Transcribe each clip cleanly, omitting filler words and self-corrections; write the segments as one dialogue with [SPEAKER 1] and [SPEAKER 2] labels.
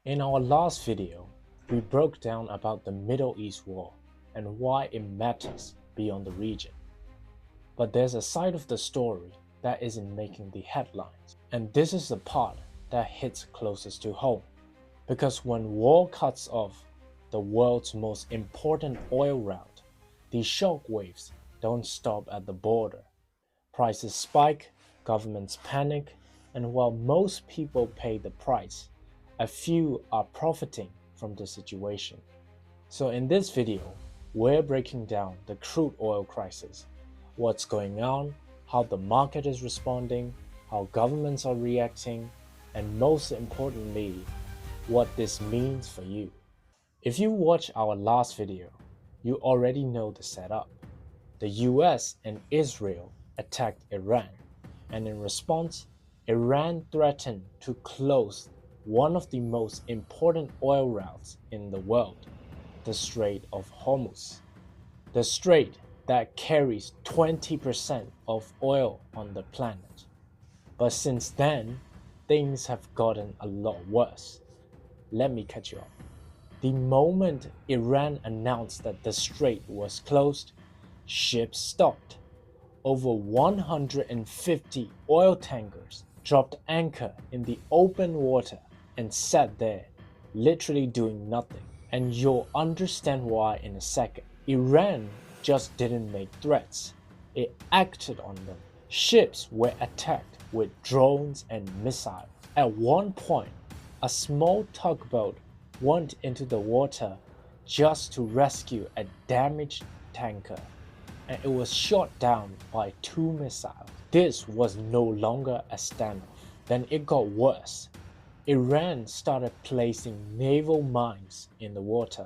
[SPEAKER 1] In our last video, we broke down about the Middle East War and why it matters beyond the region. But there's a side of the story that isn't making the headlines, and this is the part that hits closest to home. Because when war cuts off the world's most important oil route, the shockwaves don't stop at the border. Prices spike, governments panic, and while most people pay the price, a few are profiting from the situation. So in this video, we're breaking down the crude oil crisis, what's going on, how the market is responding, how governments are reacting, and most importantly, what this means for you. If you watched our last video, you already know the setup. The US and Israel attacked Iran, and in response, Iran threatened to close one of the most important oil routes in the world, the Strait of Hormuz. The strait that carries 20% of oil on the planet. But since then, things have gotten a lot worse. Let me catch you up. The moment Iran announced that the strait was closed, ships stopped. Over 150 oil tankers dropped anchor in the open water and sat there, literally doing nothing. And you'll understand why in a second. Iran just didn't make threats, it acted on them. Ships were attacked with drones and missiles. At one point, a small tugboat went into the water just to rescue a damaged tanker, and it was shot down by 2 missiles. This was no longer a standoff. Then it got worse. Iran started placing naval mines in the water.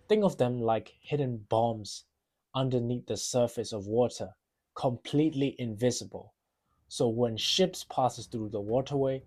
[SPEAKER 1] Think of them like hidden bombs underneath the surface of water, completely invisible. So when ships passes through the waterway,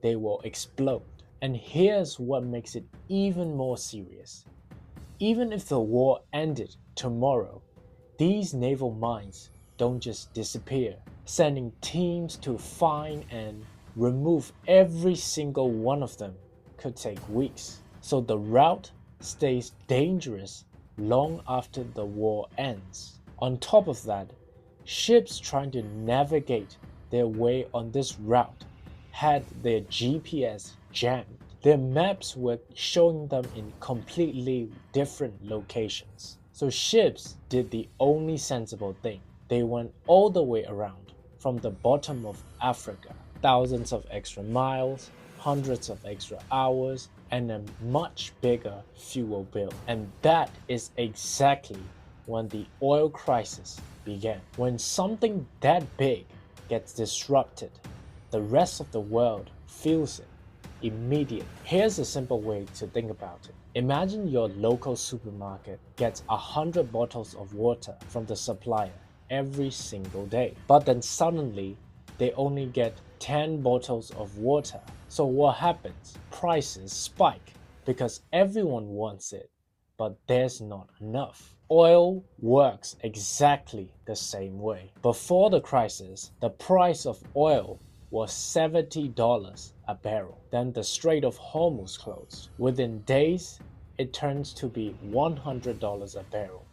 [SPEAKER 1] they will explode. And here's what makes it even more serious. Even if the war ended tomorrow, these naval mines don't just disappear. Sending teams to find and remove every single one of them could take weeks. So the route stays dangerous long after the war ends. On top of that, ships trying to navigate their way on this route had their GPS jammed. Their maps were showing them in completely different locations. So ships did the only sensible thing. They went all the way around from the bottom of Africa, thousands of extra miles, hundreds of extra hours, and a much bigger fuel bill. And that is exactly when the oil crisis began. When something that big gets disrupted, the rest of the world feels it immediately. Here's a simple way to think about it. Imagine your local supermarket gets 100 bottles of water from the supplier every single day, but then suddenly they only get 10 bottles of water. So what happens? Prices spike because everyone wants it, but there's not enough. Oil works exactly the same way. Before the crisis, the price of oil was $70 a barrel. Then the Strait of Hormuz closed. Within days, it turns to be $100 a barrel,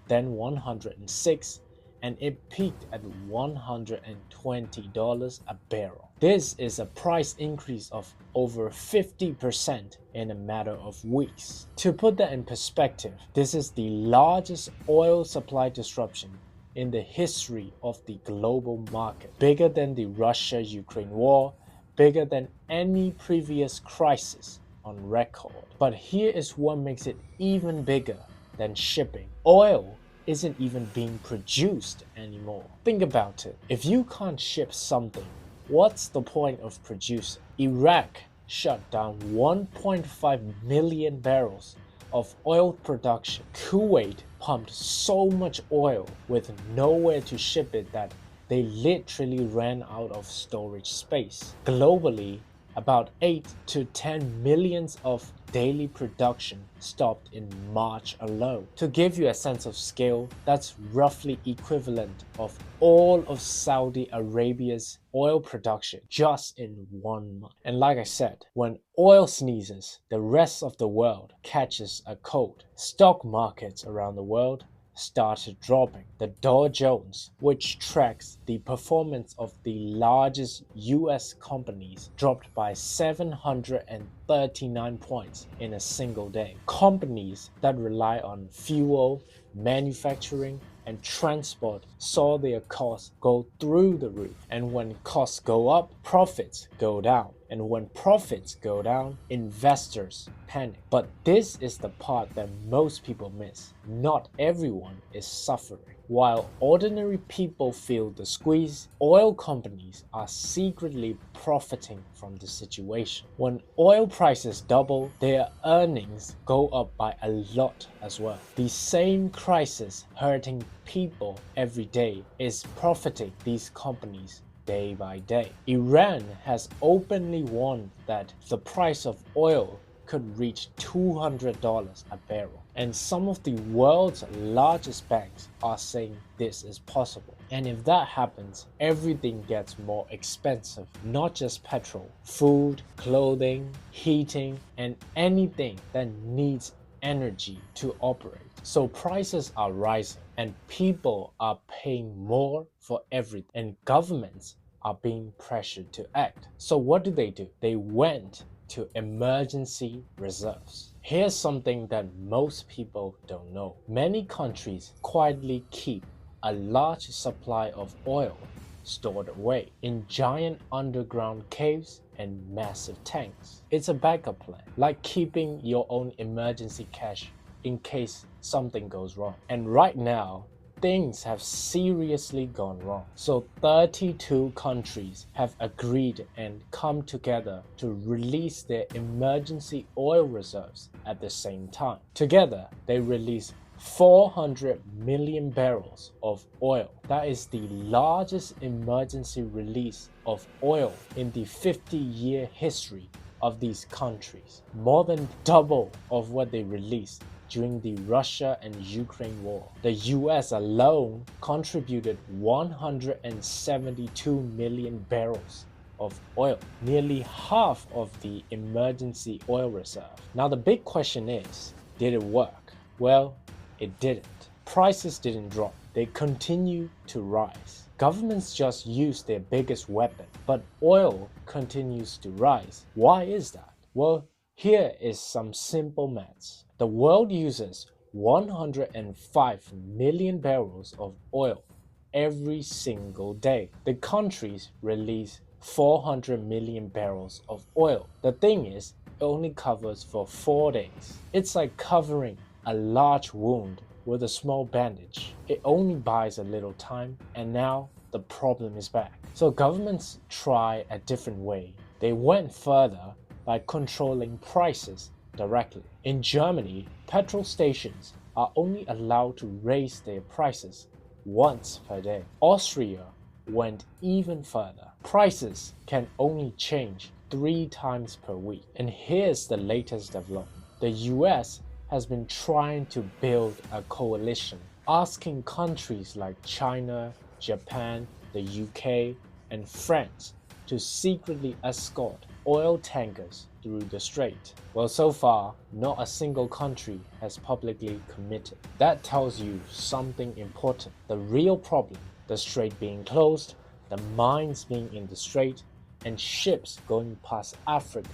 [SPEAKER 1] then $106, and it peaked at $120 a barrel. This is a price increase of over 50% in a matter of weeks. To put that in perspective, this is the largest oil supply disruption in the history of the global market, bigger than the Russia-Ukraine war, bigger than any previous crisis on record. But here is what makes it even bigger than shipping. Oil isn't even being produced anymore. Think about it. If you can't ship something, what's the point of producing? Iraq shut down 1.5 million barrels of oil production. Kuwait pumped so much oil with nowhere to ship it that they literally ran out of storage space. Globally, about 8 to 10 millions of daily production stopped in March alone. To give you a sense of scale, that's roughly equivalent of all of Saudi Arabia's oil production just in 1 month. And like I said, when oil sneezes, the rest of the world catches a cold. Stock markets around the world started dropping. The Dow Jones, which tracks the performance of the largest US companies, dropped by 739 points in a single day. Companies that rely on fuel, manufacturing, and transport saw their costs go through the roof. And when costs go up, profits go down. And when profits go down, investors panic. But this is the part that most people miss. Not everyone is suffering. While ordinary people feel the squeeze, oil companies are secretly profiting from the situation. When oil prices double, their earnings go up by a lot as well. The same crisis hurting people every day is profiting these companies day by day. Iran has openly warned that the price of oil could reach $200 a barrel. And some of the world's largest banks are saying this is possible. And if that happens, everything gets more expensive. Not just petrol, food, clothing, heating, and anything that needs energy to operate. So prices are rising and people are paying more for everything. And governments are being pressured to act. So what do? They went to emergency reserves. Here's something that most people don't know. Many countries quietly keep a large supply of oil stored away in giant underground caves and massive tanks. It's a backup plan, like keeping your own emergency cash in case something goes wrong. And right now, things have seriously gone wrong. So 32 countries have agreed and come together to release their emergency oil reserves at the same time. Together, they released 400 million barrels of oil. That is the largest emergency release of oil in the 50-year history of these countries. More than double of what they released during the Russia and Ukraine war. The US alone contributed 172 million barrels of oil, nearly half of the emergency oil reserve. Now the big question is, did it work? Well, it didn't. Prices didn't drop. They continue to rise. Governments just use their biggest weapon, but oil continues to rise. Why is that? Well, here is some simple maths. The world uses 105 million barrels of oil every single day. The countries release 400 million barrels of oil. The thing is, it only covers for 4 days. It's like covering a large wound with a small bandage. It only buys a little time, and now the problem is back. So governments try a different way. They went further by controlling prices directly. In Germany, petrol stations are only allowed to raise their prices once per day. Austria went even further. Prices can only change 3 times per week. And here's the latest development. The US has been trying to build a coalition, asking countries like China, Japan, the UK, and France to secretly escort oil tankers through the strait. Well, so far, not a single country has publicly committed. That tells you something important. The real problem, the strait being closed, the mines being in the strait, and ships going past Africa,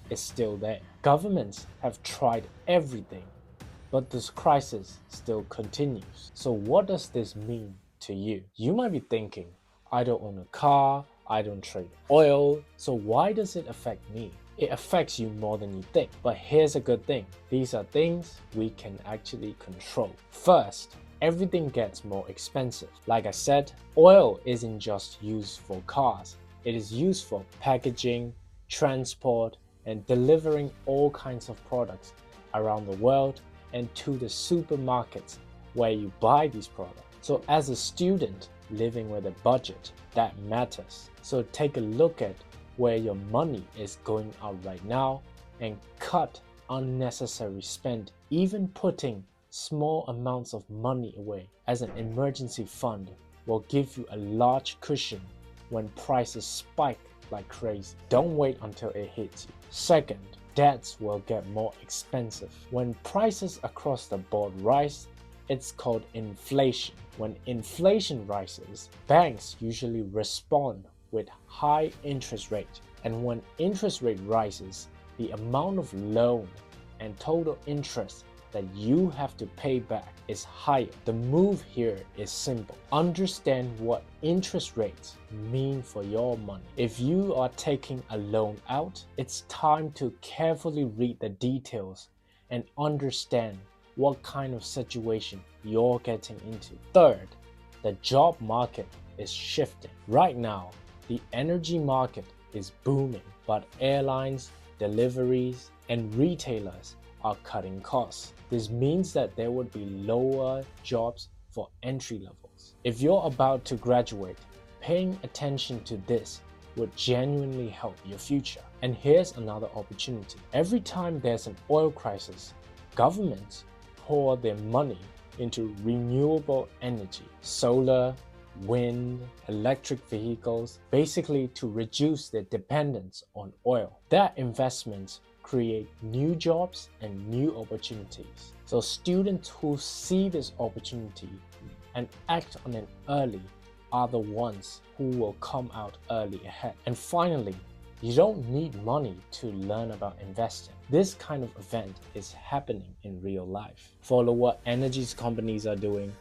[SPEAKER 1] is still there. Governments have tried everything, but this crisis still continues. So what does this mean to you? You might be thinking, I don't own a car, I don't trade oil, so why does it affect me? It affects you more than you think. But here's a good thing. These are things we can actually control. First, everything gets more expensive. Like I said, oil isn't just used for cars. It is used for packaging, transport, and delivering all kinds of products around the world and to the supermarkets where you buy these products. So as a student living with a budget, that matters. So take a look at where your money is going out right now and cut unnecessary spend. Even putting small amounts of money away as an emergency fund will give you a large cushion when prices spike like crazy. Don't wait until it hits you. Second, debts will get more expensive. When prices across the board rise, it's called inflation. When inflation rises, banks usually respond with high interest rate. And when interest rate rises, the amount of loan and total interest that you have to pay back is higher. The move here is simple. Understand what interest rates mean for your money. If you are taking a loan out, it's time to carefully read the details and understand what kind of situation you're getting into. Third, the job market is shifting. Right now, the energy market is booming, but airlines, deliveries, and retailers are cutting costs. This means that there would be lower jobs for entry levels. If you're about to graduate, paying attention to this would genuinely help your future. And here's another opportunity. Every time there's an oil crisis, governments pour their money into renewable energy, solar, wind, electric vehicles, basically to reduce their dependence on oil. That investments create new jobs and new opportunities. So students who see this opportunity and act on it early are the ones who will come out early ahead. And finally, you don't need money to learn about investing. This kind of event is happening in real life. Follow what energy companies are doing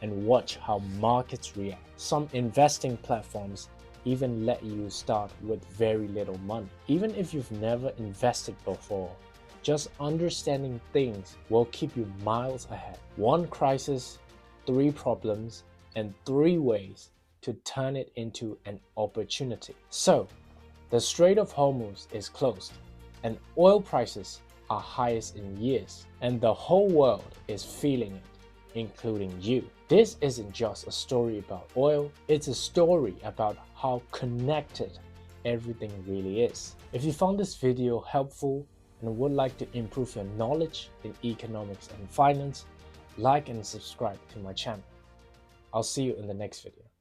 [SPEAKER 1] and watch how markets react. Some investing platforms even let you start with very little money. Even if you've never invested before, just understanding things will keep you miles ahead. One crisis, 3 problems, and 3 ways to turn it into an opportunity. So, the Strait of Hormuz is closed, and oil prices are highest in years, and the whole world is feeling it, including you. This isn't just a story about oil, it's a story about how connected everything really is. If you found this video helpful and would like to improve your knowledge in economics and finance, like and subscribe to my channel. I'll see you in the next video.